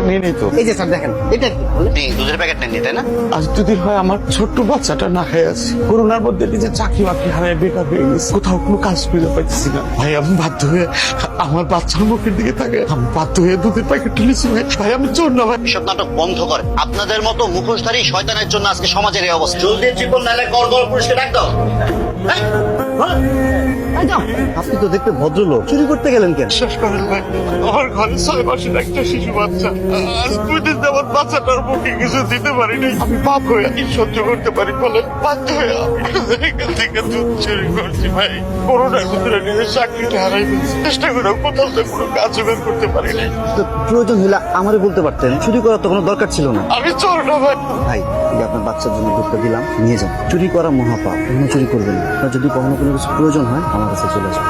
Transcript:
নিয়ে নিত। এই যে স্যার দেখেন, এটা কি দুধের প্যাকেট নেননি তাই না? আজ দুদিন হয় আমার ছোট্ট বাচ্চাটা না খেয়ে আছে। করোনার মধ্যে নিজের চাকরি বাকরি হারায় বেকার হয়ে গেছে, কোথাও কোনো কাজ খুঁজে পাইতেছি না ভাই। আমি বাধ্য হয়ে আমার বাচ্চার মুখের দিকে তাকে আমি বাধ্য হয়ে দুধের প্যাকেট তুলেছি ভাই। ভাই আমি চোর না ভাই। এসব নাটক বন্ধ করে। আপনাদের মতো মুখোশধারী শয়তানের জন্য আজকে সমাজের এই অবস্থা। জলদি জীবন নাইলে কল পুলিশকে ডাক দাও। আপনি তো দেখতে ভদ্রলোক, চুরি করতে গেলেন কেন? বিশ্বাস করেন ভাই, আমার ঘরে 6 মাসের একটা শিশু বাচ্চা। আজ 2 দিন যাবত বাচ্চাটার মুখে কিছু দিতে পারিনি। আমি পাপ হয়ে কি সহ্য করতে পারি বলে বাধ্য হয়ে আমি এখান থেকে দুধ চুরি করছি ভাই। করোনার ভিতরে নিজের চাকরিটা হারাই ফেলছি। চেষ্টা করে কোথাও তো কোনো কাজ বের করতে পারিনি। তো প্রয়োজন হলে আমারে বলতে পারতেন, চুরি করার তো কোনো দরকার ছিল না। আমি চোর না ভাই। ভাই, এই যে আপনার বাচ্চার জন্য দুধটা দিলাম, নিয়ে যান। চুরি করা মহাপাপ, কখনো চুরি করবেন না। আপনার যদি কখনো কোনো কিছু প্রয়োজন হয় আমার কাছে চলে আসবেন।